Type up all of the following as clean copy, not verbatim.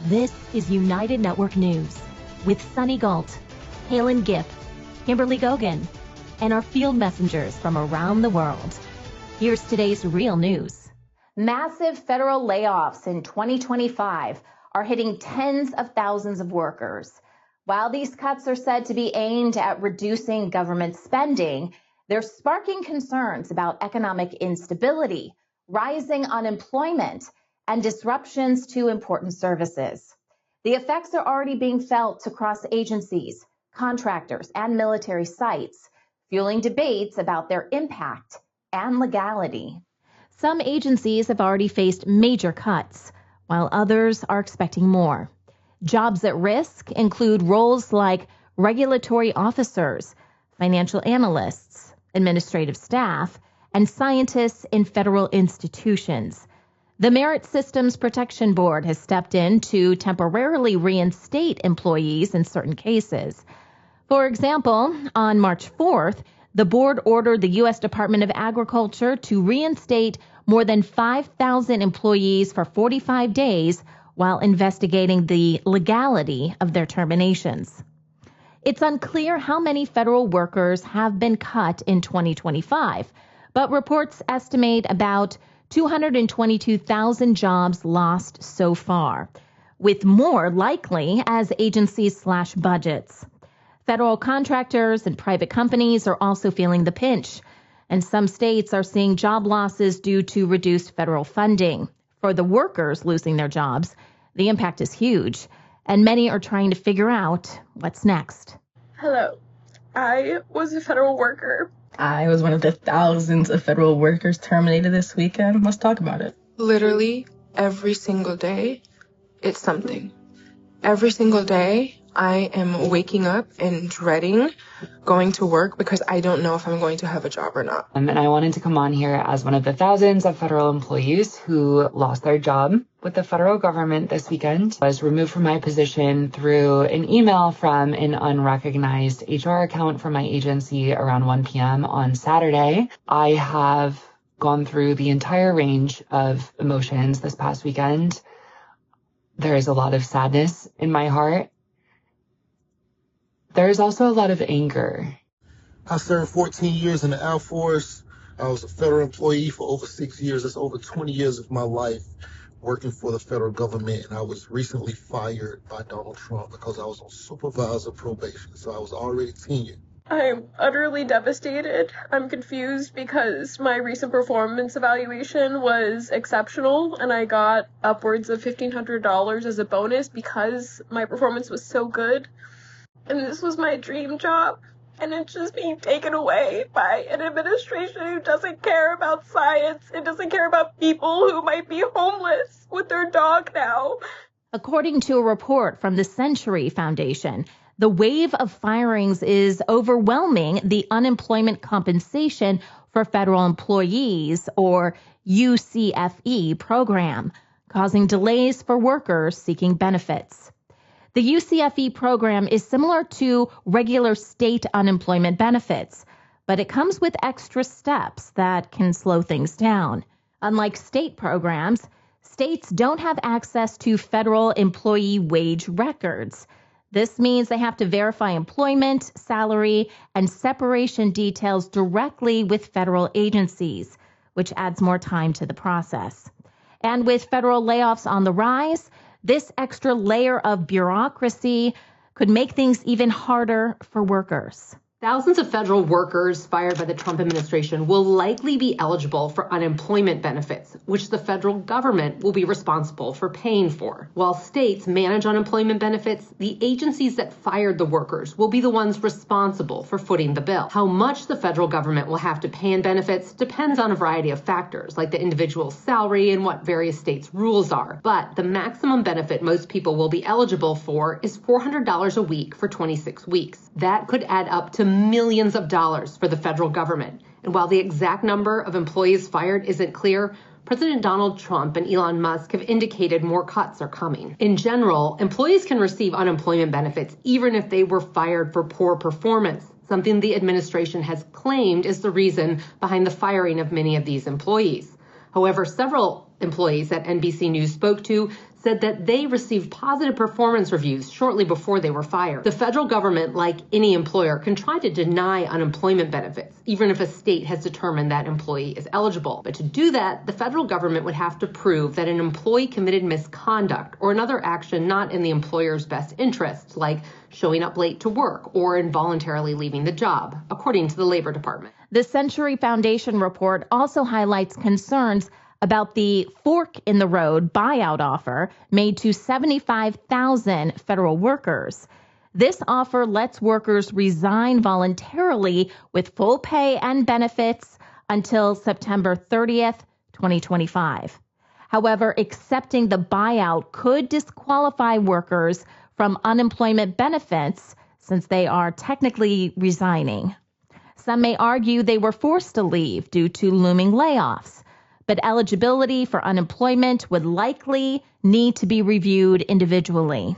This is United Network News with Sunny Galt, Calen Gipp, Kimberly Gogan, and our field messengers from around the world. Here's today's real news. Massive federal layoffs in 2025 are hitting tens of thousands of workers. While these cuts are said to be aimed at reducing government spending, they're sparking concerns about economic instability, rising unemployment, and disruptions to important services. The effects are already being felt across agencies, contractors, and military sites, fueling debates about their impact and legality. Some agencies have already faced major cuts, while others are expecting more. Jobs at risk include roles like regulatory officers, financial analysts, administrative staff, and scientists in federal institutions. The Merit Systems Protection Board has stepped in to temporarily reinstate employees in certain cases. For example, on March 4th, the board ordered the U.S. Department of Agriculture to reinstate more than 5,000 employees for 45 days while investigating the legality of their terminations. It's unclear how many federal workers have been cut in 2025, but reports estimate about 222,000 jobs lost so far, with more likely as agencies slash budgets. Federal contractors and private companies are also feeling the pinch, and some states are seeing job losses due to reduced federal funding. For the workers losing their jobs, the impact is huge, and many are trying to figure out what's next. Hello, I was a federal worker. I was one of the thousands of federal workers terminated this weekend. Let's talk about it. Literally every single day, it's something. Every single day, I am waking up and dreading going to work because I don't know if I'm going to have a job or not. And I wanted to come on here as one of the thousands of federal employees who lost their job with the federal government this weekend. I was removed from my position through an email from an unrecognized HR account from my agency around 1 p.m. on Saturday. I have gone through the entire range of emotions this past weekend. There is a lot of sadness in my heart. There is also a lot of anger. I served 14 years in the Air Force. I was a federal employee for over 6 years. That's over 20 years of my life working for the federal government. And I was recently fired by Donald Trump because I was on supervisor probation. So I was already tenured. I'm utterly devastated. I'm confused because my recent performance evaluation was exceptional and I got upwards of $1,500 as a bonus because my performance was so good. And this was my dream job, and it's just being taken away by an administration who doesn't care about science. It doesn't care about people who might be homeless with their dog now. According to a report from the Century Foundation, the wave of firings is overwhelming the unemployment compensation for federal employees, or UCFE program, causing delays for workers seeking benefits. The UCFE program is similar to regular state unemployment benefits, but it comes with extra steps that can slow things down. Unlike state programs, states don't have access to federal employee wage records. This means they have to verify employment, salary, and separation details directly with federal agencies, which adds more time to the process. And with federal layoffs on the rise, this extra layer of bureaucracy could make things even harder for workers. Thousands of federal workers fired by the Trump administration will likely be eligible for unemployment benefits, which the federal government will be responsible for paying for. While states manage unemployment benefits, the agencies that fired the workers will be the ones responsible for footing the bill. How much the federal government will have to pay in benefits depends on a variety of factors, like the individual's salary and what various states' rules are. But the maximum benefit most people will be eligible for is $400 a week for 26 weeks. That could add up to millions of dollars for the federal government. And while the exact number of employees fired isn't clear, President Donald Trump and Elon Musk have indicated more cuts are coming. In general, employees can receive unemployment benefits even if they were fired for poor performance, something the administration has claimed is the reason behind the firing of many of these employees. However, several employees that NBC News spoke to said that they received positive performance reviews shortly before they were fired. The federal government, like any employer, can try to deny unemployment benefits, even if a state has determined that employee is eligible. But to do that, the federal government would have to prove that an employee committed misconduct or another action not in the employer's best interest, like showing up late to work or involuntarily leaving the job, according to the Labor Department. The Century Foundation report also highlights concerns about the fork in the road buyout offer made to 75,000 federal workers. This offer lets workers resign voluntarily with full pay and benefits until September 30th, 2025. However, accepting the buyout could disqualify workers from unemployment benefits since they are technically resigning. Some may argue they were forced to leave due to looming layoffs, but eligibility for unemployment would likely need to be reviewed individually.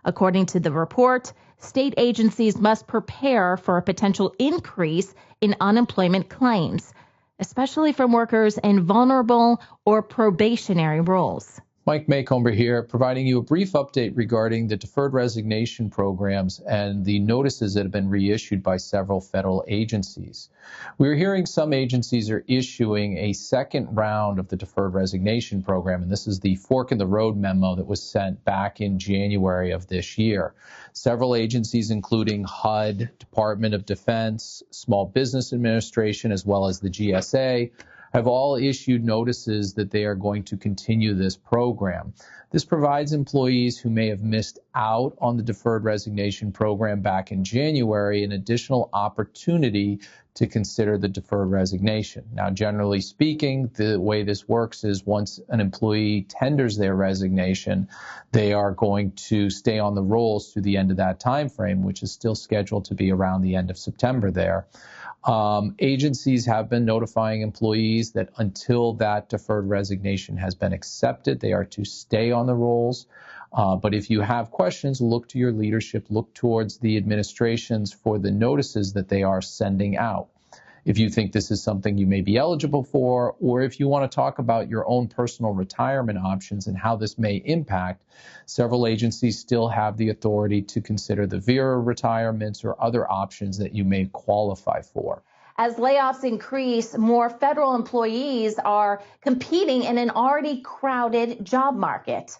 According to the report, state agencies must prepare for a potential increase in unemployment claims, especially from workers in vulnerable or probationary roles. Mike Maycomber here, providing you a brief update regarding the deferred resignation programs and the notices that have been reissued by several federal agencies. We're hearing some agencies are issuing a second round of the deferred resignation program, and this is the fork in the road memo that was sent back in January of this year. Several agencies, including HUD, Department of Defense, Small Business Administration, as well as the GSA, have all issued notices that they are going to continue this program. This provides employees who may have missed out on the deferred resignation program back in January an additional opportunity to consider the deferred resignation. Now, generally speaking, the way this works is once an employee tenders their resignation, they are going to stay on the rolls through the end of that time frame, which is still scheduled to be around the end of September there. Agencies have been notifying employees that until that deferred resignation has been accepted, they are to stay on the rolls. But if you have questions, look to your leadership, look towards the administrations for the notices that they are sending out. If you think this is something you may be eligible for, or if you want to talk about your own personal retirement options and how this may impact, several agencies still have the authority to consider the VERA retirements or other options that you may qualify for. As layoffs increase, more federal employees are competing in an already crowded job market.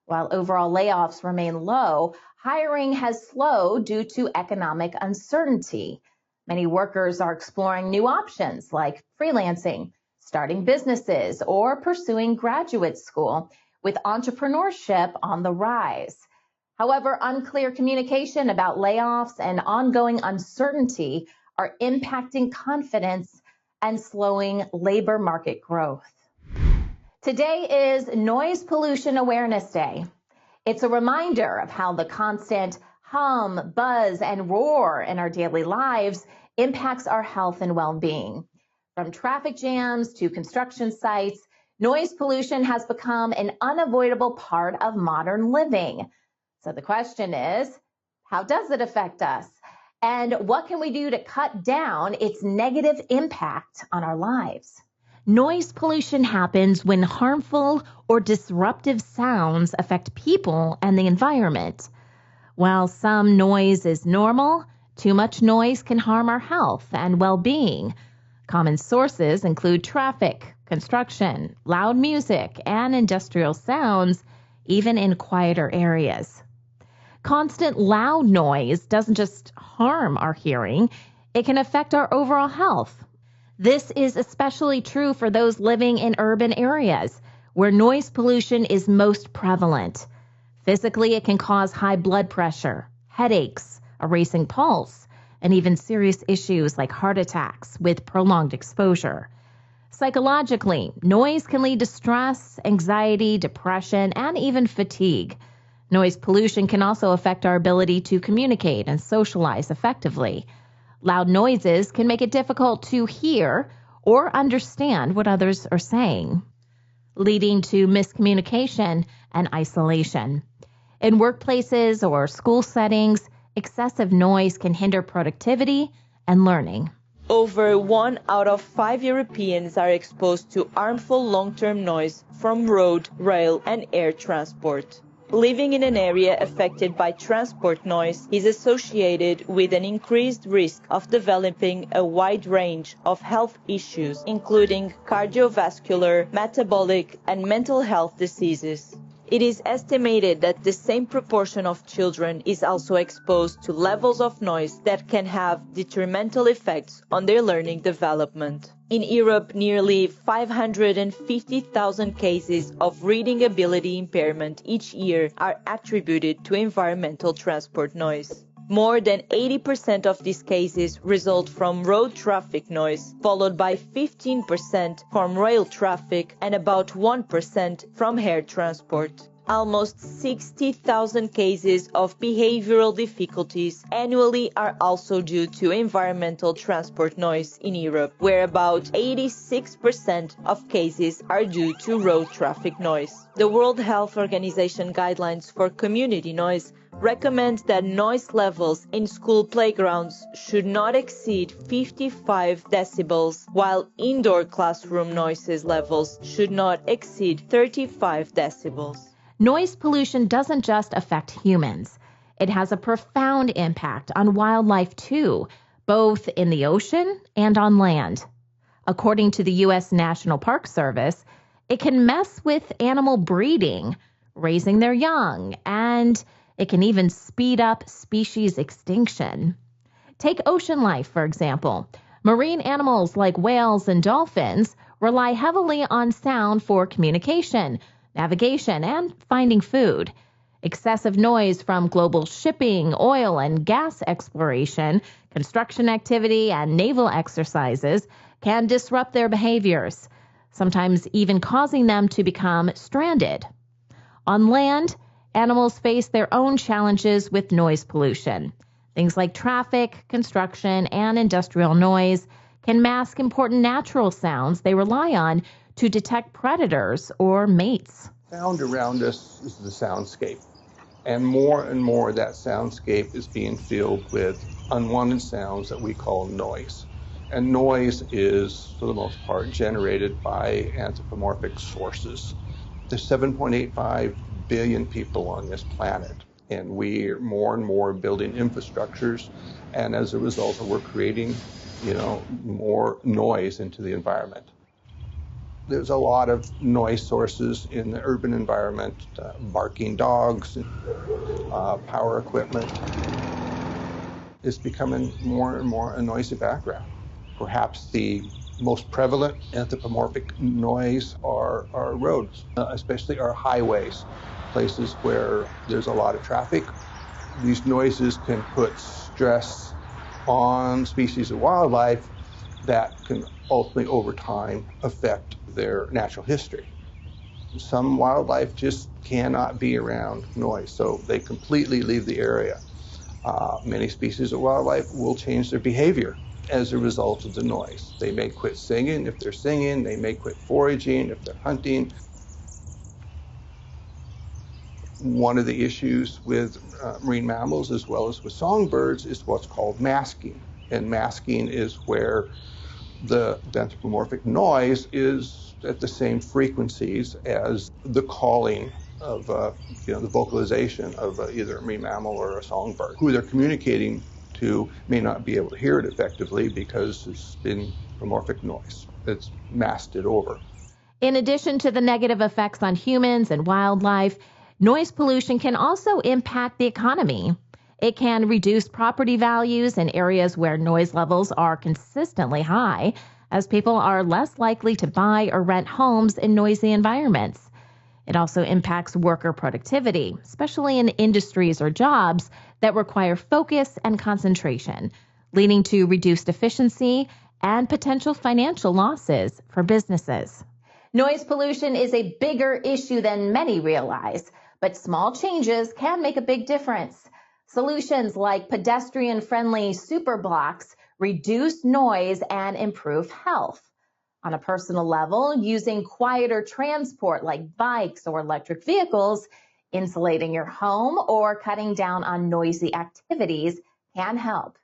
While overall layoffs remain low, hiring has slowed due to economic uncertainty. Many workers are exploring new options like freelancing, starting businesses, or pursuing graduate school, with entrepreneurship on the rise. However, unclear communication about layoffs and ongoing uncertainty are impacting confidence and slowing labor market growth. Today is Noise Pollution Awareness Day. It's a reminder of how the constant hum, buzz, and roar in our daily lives impacts our health and well-being. From traffic jams to construction sites, noise pollution has become an unavoidable part of modern living. So the question is, how does it affect us? And what can we do to cut down its negative impact on our lives? Noise pollution happens when harmful or disruptive sounds affect people and the environment. While some noise is normal, too much noise can harm our health and well-being. Common sources include traffic, construction, loud music, and industrial sounds, even in quieter areas. Constant loud noise doesn't just harm our hearing, it can affect our overall health. This is especially true for those living in urban areas where noise pollution is most prevalent. Physically, it can cause high blood pressure, headaches, a racing pulse, and even serious issues like heart attacks with prolonged exposure. Psychologically, noise can lead to stress, anxiety, depression, and even fatigue. Noise pollution can also affect our ability to communicate and socialize effectively. Loud noises can make it difficult to hear or understand what others are saying, leading to miscommunication and isolation. In workplaces or school settings, excessive noise can hinder productivity and learning. Over 1 out of 5 Europeans are exposed to harmful long-term noise from road, rail, and air transport. Living in an area affected by transport noise is associated with an increased risk of developing a wide range of health issues, including cardiovascular, metabolic, and mental health diseases. It is estimated that the same proportion of children is also exposed to levels of noise that can have detrimental effects on their learning development. In Europe, nearly 550,000 cases of reading ability impairment each year are attributed to environmental transport noise. More than 80% of these cases result from road traffic noise, followed by 15% from rail traffic and about 1% from air transport. Almost 60,000 cases of behavioral difficulties annually are also due to environmental transport noise in Europe, where about 86% of cases are due to road traffic noise. The World Health Organization guidelines for community noise recommend that noise levels in school playgrounds should not exceed 55 decibels, while indoor classroom noises levels should not exceed 35 decibels. Noise pollution doesn't just affect humans. It has a profound impact on wildlife too, both in the ocean and on land. According to the U.S. National Park Service, it can mess with animal breeding, raising their young, and it can even speed up species extinction. Take ocean life, for example. Marine animals like whales and dolphins rely heavily on sound for communication, navigation, and finding food. Excessive noise from global shipping, oil and gas exploration, construction activity, and naval exercises can disrupt their behaviors, sometimes even causing them to become stranded. On land, animals face their own challenges with noise pollution. Things like traffic, construction, and industrial noise can mask important natural sounds they rely on to detect predators or mates. Sound around us is the soundscape, and more of that soundscape is being filled with unwanted sounds that we call noise. And noise is, for the most part, generated by anthropomorphic sources. There's 7.85 billion people on this planet, and we're more and more building infrastructures, and as a result, we're creating, more noise into the environment. There's a lot of noise sources in the urban environment, barking dogs, power equipment. It's becoming more and more a noisy background. Perhaps the most prevalent anthropomorphic noise are roads, especially our highways, places where there's a lot of traffic. These noises can put stress on species of wildlife that can ultimately, over time, affect their natural history. Some wildlife just cannot be around noise, so they completely leave the area. Many species of wildlife will change their behavior as a result of the noise. They may quit singing if they're singing, they may quit foraging if they're hunting. One of the issues with marine mammals as well as with songbirds is what's called masking. And masking is where the anthropomorphic noise is at the same frequencies as the calling of, the vocalization of either a marine mammal or a songbird. Who they're communicating to may not be able to hear it effectively because it's been anthropomorphic noise. It's masked it over. In addition to the negative effects on humans and wildlife, noise pollution can also impact the economy. It can reduce property values in areas where noise levels are consistently high, as people are less likely to buy or rent homes in noisy environments. It also impacts worker productivity, especially in industries or jobs that require focus and concentration, leading to reduced efficiency and potential financial losses for businesses. Noise pollution is a bigger issue than many realize, but small changes can make a big difference. Solutions like pedestrian-friendly superblocks reduce noise and improve health. On a personal level, using quieter transport like bikes or electric vehicles, insulating your home, or cutting down on noisy activities can help.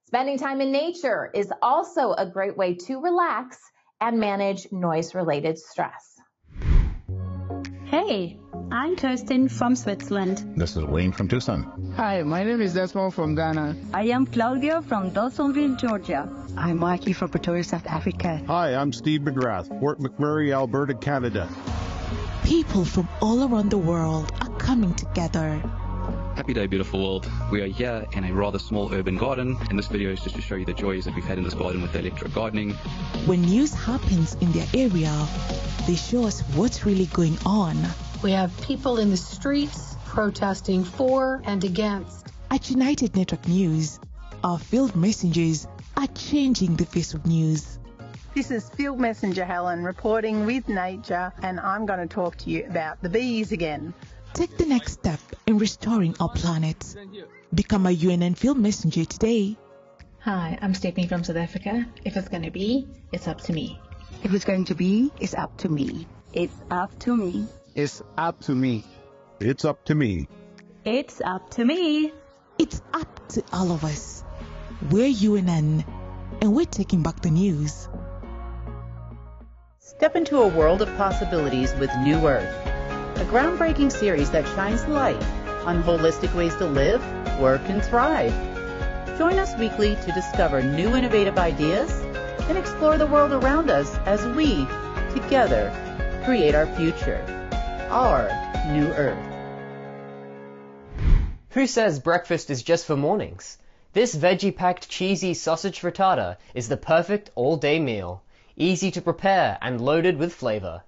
Spending time in nature is also a great way to relax and manage noise-related stress. Hey, I'm Kirsten from Switzerland. This is Wayne from Tucson. Hi, my name is Desmond from Ghana. I am Claudia from Dawsonville, Georgia. I'm Mikey from Pretoria, South Africa. Hi, I'm Steve McGrath, Fort McMurray, Alberta, Canada. People from all around the world are coming together. Happy day, beautiful world. We are here in a rather small urban garden, and this video is just to show you the joys that we've had in this garden with the electric gardening. When news happens in their area, they show us what's really going on. We have people in the streets protesting for and against. At United Network News, our field messengers are changing the face of news. This is Field Messenger Helen reporting with Nature, and I'm going to talk to you about the bees again. Take the next step in restoring our planet. Become a UNN Field Messenger today. Hi, I'm Stephanie from South Africa. If it's going to be, it's up to me. If it's going to be, it's up to me. It's up to me. It's up to me. It's up to me. It's up to me. It's up to all of us. We're UNN, and we're taking back the news. Step into a world of possibilities with New Earth, a groundbreaking series that shines light on holistic ways to live, work, and thrive. Join us weekly to discover new innovative ideas and explore the world around us as we, together, create our future, our New Earth. Who says breakfast is just for mornings? This veggie-packed cheesy sausage frittata is the perfect all-day meal, easy to prepare and loaded with flavor.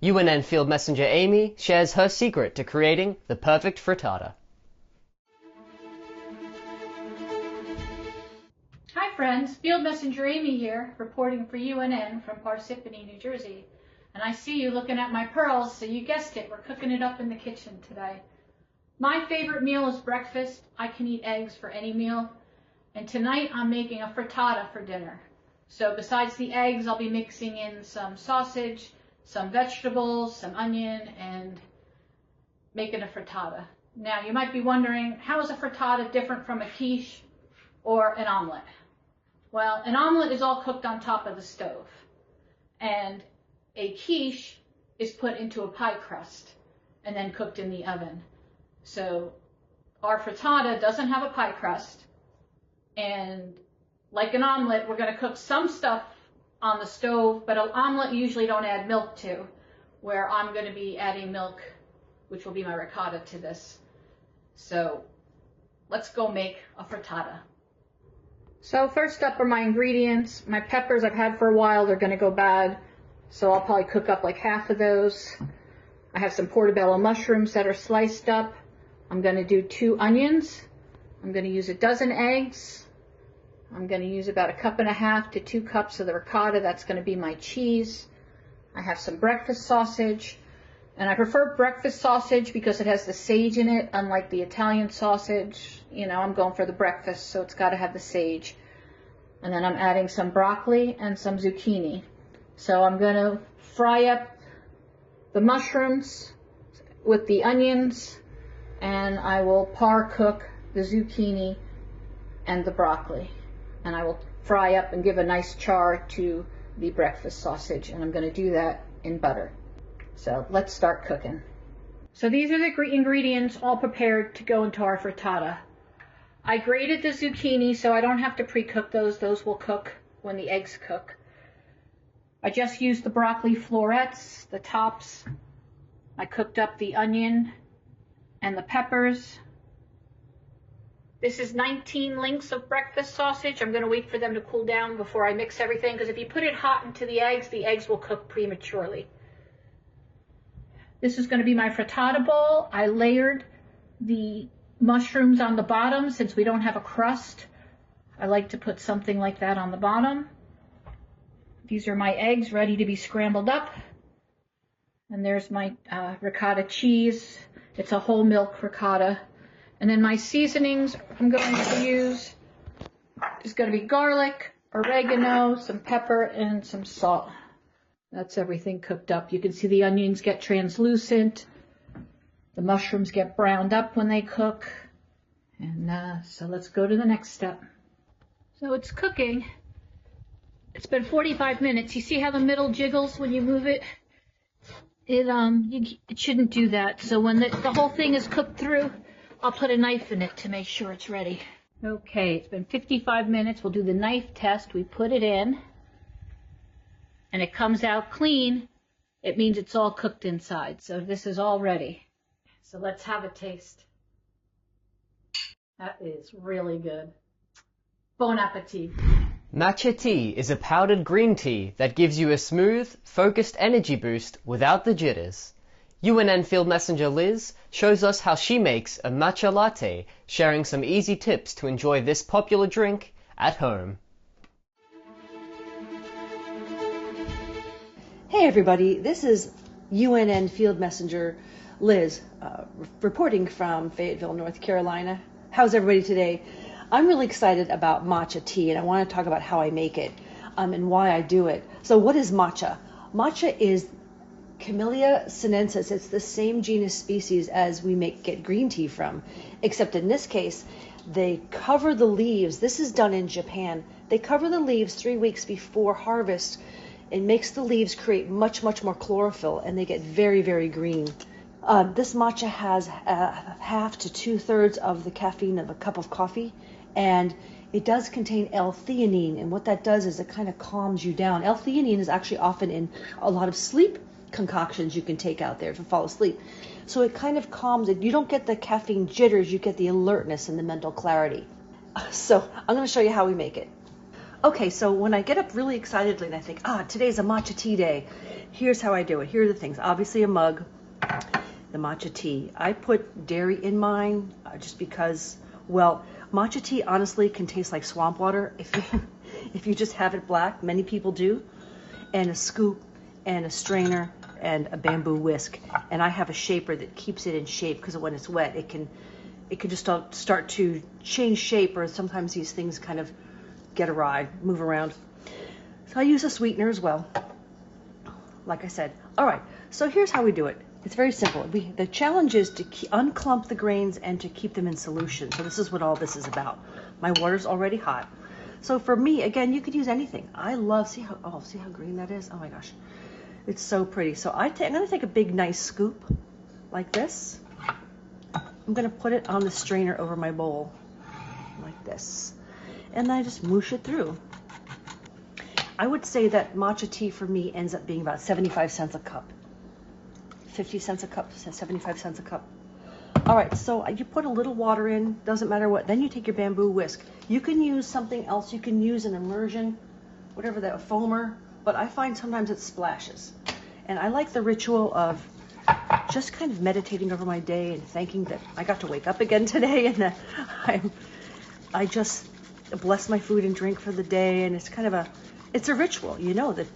UNN Field Messenger Amy shares her secret to creating the perfect frittata. Hi friends, Field Messenger Amy here, reporting for UNN from Parsippany, New Jersey. And I see you looking at my pearls, so you guessed it, we're cooking it up in the kitchen today. My favorite meal is breakfast. I can eat eggs for any meal. And tonight I'm making a frittata for dinner. So besides the eggs, I'll be mixing in some sausage, some vegetables, some onion, and making a frittata. Now you might be wondering, how is a frittata different from a quiche or an omelet? Well, an omelet is all cooked on top of the stove. And a quiche is put into a pie crust and then cooked in the oven. So our frittata doesn't have a pie crust, and like an omelet, we're going to cook some stuff on the stove, but an omelet you usually don't add milk to, where I'm going to be adding milk, which will be my ricotta, to this. So let's go make a frittata. So first up are my ingredients. My peppers I've had for a while, they're going to go bad, so I'll probably cook up like half of those. I have some portobello mushrooms that are sliced up. I'm going to do 2 onions. I'm going to use a dozen eggs. I'm going to use about 1.5 cups to 2 cups of the ricotta. That's going to be my cheese. I have some breakfast sausage. And I prefer breakfast sausage because it has the sage in it, unlike the Italian sausage. You know, I'm going for the breakfast, so it's got to have the sage. And then I'm adding some broccoli and some zucchini. So I'm going to fry up the mushrooms with the onions, and I will par cook the zucchini and the broccoli. And I will fry up and give a nice char to the breakfast sausage, and I'm going to do that in butter. So let's start cooking. So these are the ingredients all prepared to go into our frittata. I grated the zucchini so I don't have to pre-cook those. Those will cook when the eggs cook. I just used the broccoli florets, the tops. I cooked up the onion and the peppers. This is 19 links of breakfast sausage. I'm going to wait for them to cool down before I mix everything, because if you put it hot into the eggs will cook prematurely. This is going to be my frittata bowl. I layered the mushrooms on the bottom since we don't have a crust. I like to put something like that on the bottom. These are my eggs ready to be scrambled up. And there's my ricotta cheese. It's a whole milk ricotta. And then my seasonings I'm going to use is going to be garlic, oregano, some pepper, and some salt. That's everything cooked up. You can see the onions get translucent. The mushrooms get browned up when they cook. And so let's go to the next step. So it's cooking. It's been 45 minutes. You see how the middle jiggles when you move it? It shouldn't do that. So when the whole thing is cooked through, I'll put a knife in it to make sure it's ready. Okay, it's been 55 minutes. We'll do the knife test. We put it in, and it comes out clean. It means it's all cooked inside. So this is all ready. So let's have a taste. That is really good. Bon appetit. Matcha tea is a powdered green tea that gives you a smooth, focused energy boost without the jitters. UNN Field Messenger Liz shows us how she makes a matcha latte, sharing some easy tips to enjoy this popular drink at home. Hey everybody, this is UNN Field Messenger Liz, reporting from Fayetteville, North Carolina. How's everybody today? I'm really excited about matcha tea, and I want to talk about how I make it and why I do it. So what is matcha? Matcha is Camellia sinensis. It's the same genus species as we get green tea from, except in this case, they cover the leaves. This is done in Japan. They cover the leaves 3 weeks before harvest. It makes the leaves create much, much more chlorophyll, and they get very, very green. This matcha has half to 2/3 of the caffeine of a cup of coffee, and it does contain L-theanine, and what that does is it kind of calms you down. L-theanine is actually often in a lot of sleep concoctions you can take out there to fall asleep. So it kind of calms it. You don't get the caffeine jitters, you get the alertness and the mental clarity. So I'm going to show you how we make it. Okay, so when I get up really excitedly and I think, today's a matcha tea day, here's how I do it. Here are the things. Obviously a mug, the matcha tea. I put dairy in mine just because, well, matcha tea honestly can taste like swamp water if you just have it black. Many people do. And a scoop and a strainer and a bamboo whisk. And I have a shaper that keeps it in shape because when it's wet, it can just start to change shape, or sometimes these things kind of get awry, move around. So I use a sweetener as well, like I said. All right, so here's how we do it. It's very simple. The challenge is to unclump the grains and to keep them in solution. So this is what all this is about. My water's already hot. So for me, again, you could use anything. I love, see how green that is? Oh my gosh, it's so pretty. So I'm gonna take a big nice scoop like this. I'm gonna put it on the strainer over my bowl like this. And then I just moosh it through. I would say that matcha tea for me ends up being about 75 cents a cup. 50 cents a cup, 75 cents a cup. All right, so you put a little water in, doesn't matter what. Then you take your bamboo whisk. You can use something else. You can use an immersion, whatever that, a foamer, but I find sometimes it splashes. And I like the ritual of just kind of meditating over my day and thanking that I got to wake up again today, and that I just bless my food and drink for the day, and it's kind of it's a ritual, you know, that.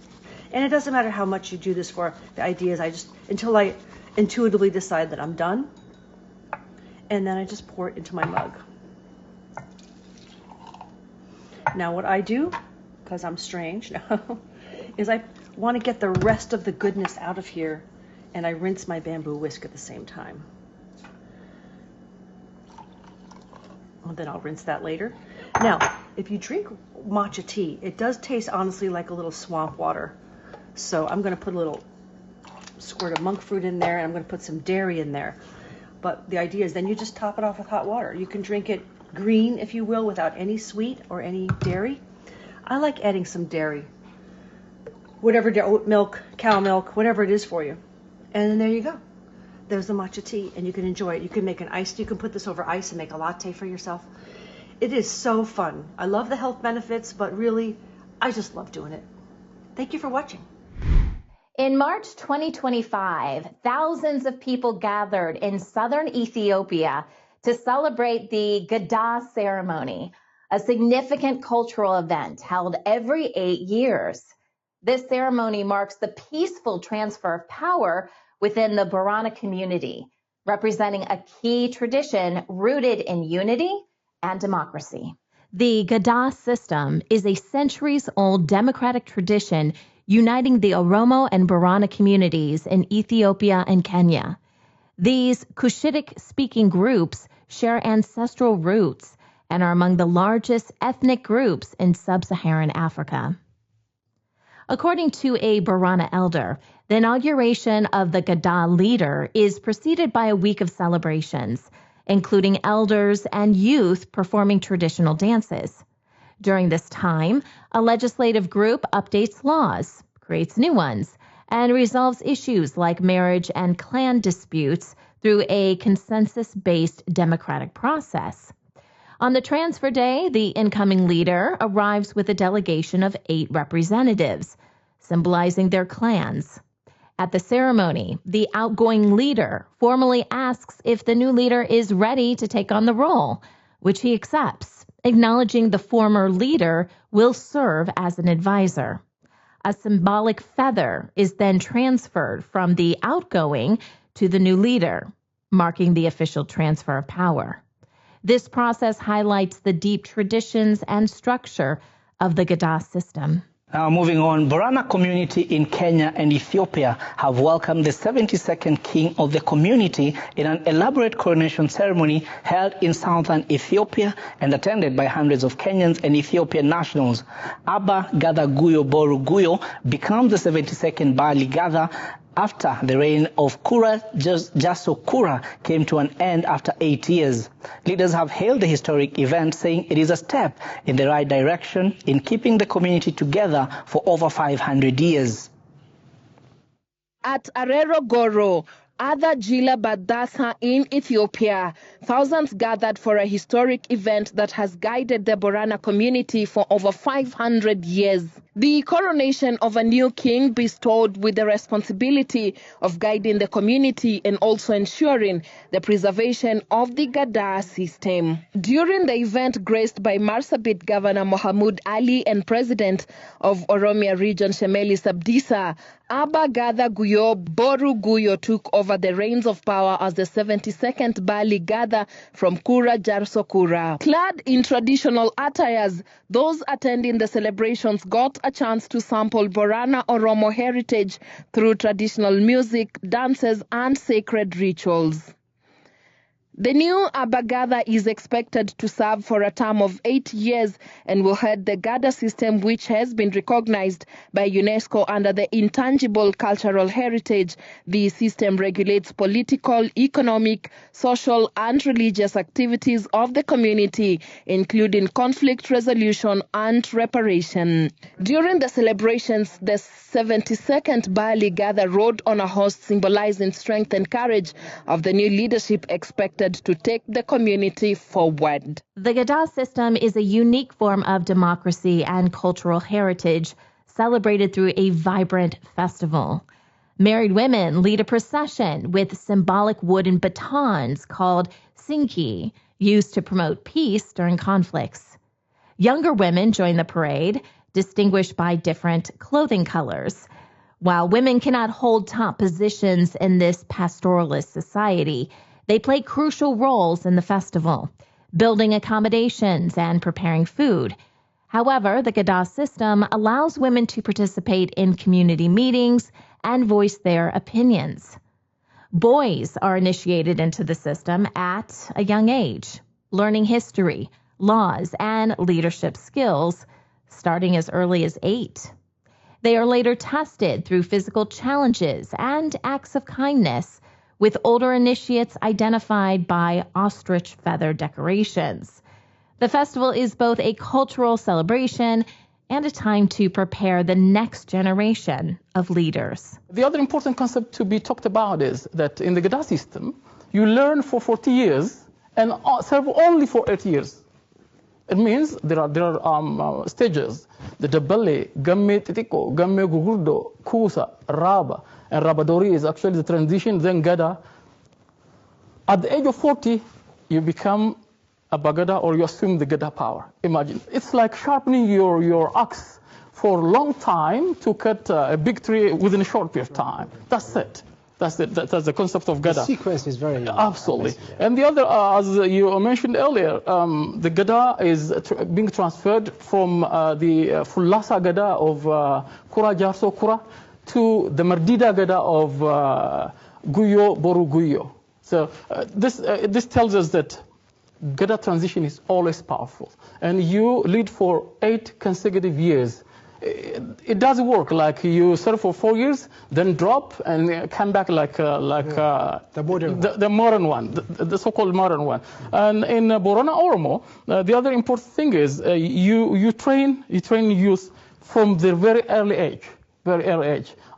And it doesn't matter how much you do this for. The idea is until I intuitively decide that I'm done, and then I just pour it into my mug. Now what I do, because I'm strange now, is I want to get the rest of the goodness out of here, and I rinse my bamboo whisk at the same time. And then I'll rinse that later. Now, if you drink matcha tea, it does taste honestly like a little swamp water. So I'm going to put a little squirt of monk fruit in there, and I'm going to put some dairy in there. But the idea is then you just top it off with hot water. You can drink it green, if you will, without any sweet or any dairy. I like adding some dairy. Whatever, oat milk, cow milk, whatever it is for you. And then there you go. There's the matcha tea, and you can enjoy it. You can make an iced, you can put this over ice and make a latte for yourself. It is so fun. I love the health benefits, but really, I just love doing it. Thank you for watching. In March 2025, thousands of people gathered in southern Ethiopia to celebrate the Gadaa Ceremony, a significant cultural event held every 8 years. This ceremony marks the peaceful transfer of power within the Borana community, representing a key tradition rooted in unity and democracy. The Gadaa system is a centuries-old democratic tradition uniting the Oromo and Borana communities in Ethiopia and Kenya. These Cushitic-speaking groups share ancestral roots and are among the largest ethnic groups in sub-Saharan Africa. According to a Borana elder, the inauguration of the Gadaa leader is preceded by a week of celebrations, including elders and youth performing traditional dances. During this time, a legislative group updates laws, creates new ones, and resolves issues like marriage and clan disputes through a consensus-based democratic process. On the transfer day, the incoming leader arrives with a delegation of 8 representatives, symbolizing their clans. At the ceremony, the outgoing leader formally asks if the new leader is ready to take on the role, which he accepts, acknowledging the former leader will serve as an advisor. A symbolic feather is then transferred from the outgoing to the new leader, marking the official transfer of power. This process highlights the deep traditions and structure of the Gadaa system. Now moving on, Borana community in Kenya and Ethiopia have welcomed the 72nd king of the community in an elaborate coronation ceremony held in southern Ethiopia and attended by hundreds of Kenyans and Ethiopian nationals. Abba Gadaa Guyo Boru Guyo becomes the 72nd Bali Gadaa after the reign of Kura Jaso Kura came to an end after 8 years. Leaders have hailed the historic event, saying it is a step in the right direction in keeping the community together for over 500 years. At Arero Goro, other Jila Badasa in Ethiopia, thousands gathered for a historic event that has guided the Borana community for over 500 years. The coronation of a new king bestowed with the responsibility of guiding the community and also ensuring the preservation of the Gadaa system. During the event graced by Marsabit Governor Mohamud Ali and President of Oromia Region Shemeli Sabdisa, Abba Gadaa Guyo Boru Guyo took over the reins of power as the 72nd Bali Gadaa from Kura Jarso Kura. Clad in traditional attires, those attending the celebrations got a chance to sample Borana Oromo heritage through traditional music, dances, and sacred rituals. The new Abba Gadaa is expected to serve for a term of 8 years and will head the Gadaa system, which has been recognized by UNESCO under the Intangible Cultural Heritage. The system regulates political, economic, social, and religious activities of the community, including conflict resolution and reparation. During the celebrations, the 72nd Bali Gadaa rode on a horse, symbolizing strength and courage of the new leadership expected to take the community forward. The Gadaa system is a unique form of democracy and cultural heritage celebrated through a vibrant festival. Married women lead a procession with symbolic wooden batons called sinki, used to promote peace during conflicts. Younger women join the parade, distinguished by different clothing colors. While women cannot hold top positions in this pastoralist society, they play crucial roles in the festival, building accommodations and preparing food. However, the Gadaa system allows women to participate in community meetings and voice their opinions. Boys are initiated into the system at a young age, learning history, laws, and leadership skills, starting as early as 8. They are later tested through physical challenges and acts of kindness, with older initiates identified by ostrich feather decorations. The festival is both a cultural celebration and a time to prepare the next generation of leaders. The other important concept to be talked about is that in the Gadaa system, you learn for 40 years and serve only for 8 years. It means there are stages. The Dabale, Gamme Titiko, Gamme Gugurdo, Kusa, Raba, and Rabadori is actually the transition, then Gadaa. At the age of 40, you become a Gadaa or you assume the Gadaa power. Imagine. It's like sharpening your axe for a long time to cut a big tree within a short period of time. That's it. That's the concept of Gadaa. The sequence is very absolutely. And the other, as you mentioned earlier, the Gadaa is being transferred from the Fulasa Gadaa of Kura Jarso Kura to the Mardida Gadaa of Guyo Boru Guyo. So this tells us that Gadaa transition is always powerful. And you lead for 8 consecutive years. It does work, like you serve for 4 years, then drop and come back like the modern one, the so-called modern one. And in Borana Oromo, the other important thing is you train youth from their very early age.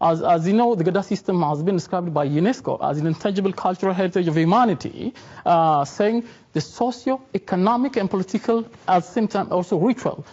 As you know, the Gadaa system has been described by UNESCO as an intangible cultural heritage of humanity, saying the socio-economic and political, at the same time also ritual,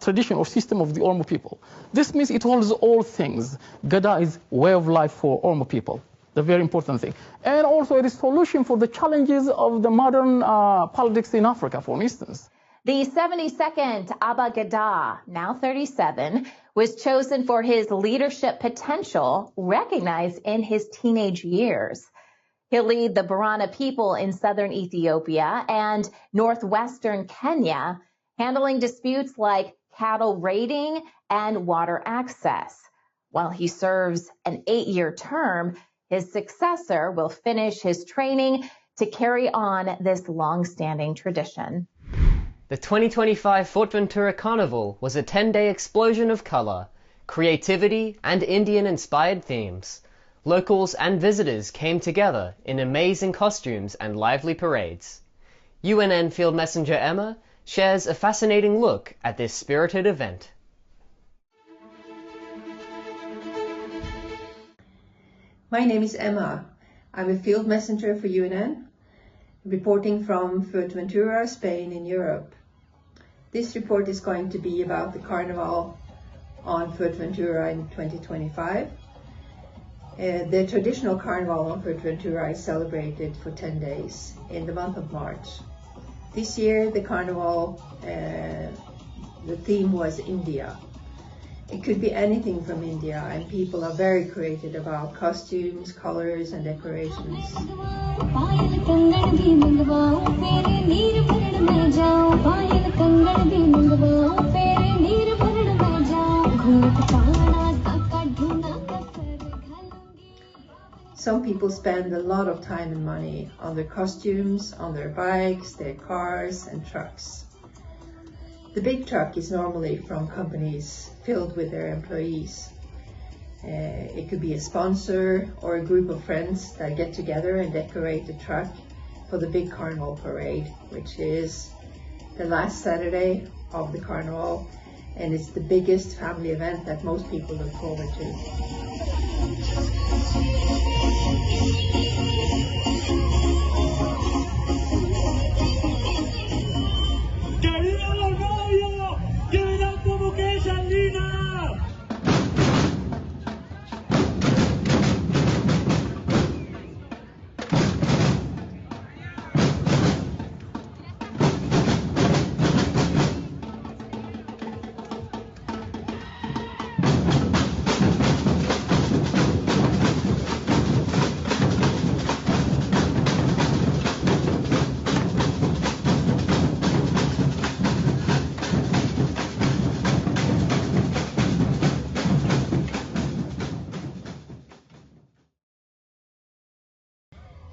tradition or system of the Oromo people. This means it holds all things. Gadaa is way of life for Oromo people, the very important thing. And also it is solution for the challenges of the modern politics in Africa, for instance. The 72nd Abba Gadaa, now 37, was chosen for his leadership potential, recognized in his teenage years. He'll lead the Borana people in southern Ethiopia and northwestern Kenya, handling disputes like cattle raiding and water access. While he serves an 8-year term, his successor will finish his training to carry on this long-standing tradition. The 2025 Fuerteventura Carnival was a 10-day explosion of color, creativity, and Indian-inspired themes. Locals and visitors came together in amazing costumes and lively parades. UNN Field Messenger Emma shares a fascinating look at this spirited event. My name is Emma. I'm a field messenger for UNN, reporting from Fuerteventura, Spain in Europe. This report is going to be about the Carnival on Fuerteventura in 2025. The traditional Carnival on Fuerteventura is celebrated for 10 days in the month of March. This year the Carnival, the theme was India. It could be anything from India, and people are very creative about costumes, colors and decorations. Some people spend a lot of time and money on their costumes, on their bikes, their cars and trucks. The big truck is normally from companies filled with their employees. It could be a sponsor or a group of friends that get together and decorate the truck for the big Carnival Parade, which is the last Saturday of the Carnival, and it's the biggest family event that most people look forward to.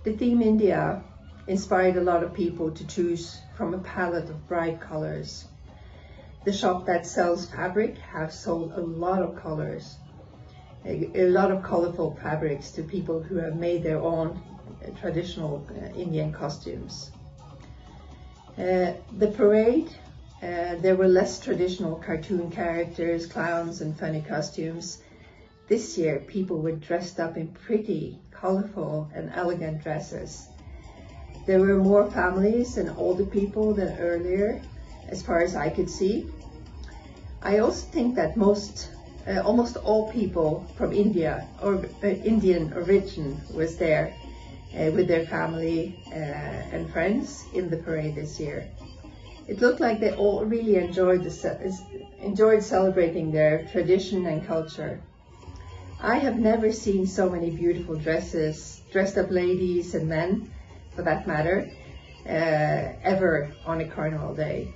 The theme India inspired a lot of people to choose from a palette of bright colors. The shop that sells fabric have sold a lot of colors, a lot of colorful fabrics to people who have made their own traditional Indian costumes. The parade, there were less traditional cartoon characters, clowns and funny costumes. This year people were dressed up in pretty, colorful and elegant dresses. There were more families and older people than earlier, as far as I could see. I also think that almost all people from India or Indian origin was there with their family and friends in the parade this year. It looked like they all really enjoyed celebrating their tradition and culture. I have never seen so many beautiful dresses, dressed up ladies and men, for that matter, ever on a carnival day.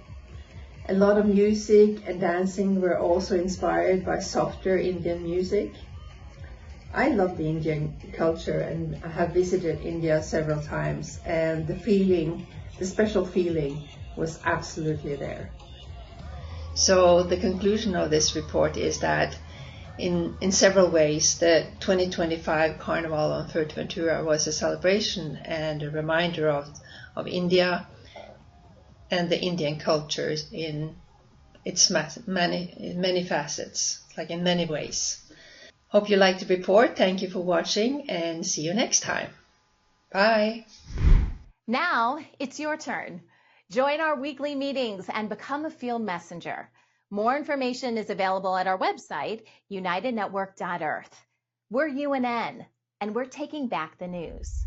A lot of music and dancing were also inspired by softer Indian music. I love the Indian culture and I have visited India several times, and the feeling the special feeling was absolutely there. So the conclusion of this report is that in several ways, the 2025 Carnival on Fuerteventura was a celebration and a reminder of India and the Indian culture in its many facets, like in many ways. Hope you liked the report. Thank you for watching and see you next time. Bye. Now it's your turn. Join our weekly meetings and become a field messenger. More information is available at our website, unitednetwork.earth. We're UNN, and we're taking back the news.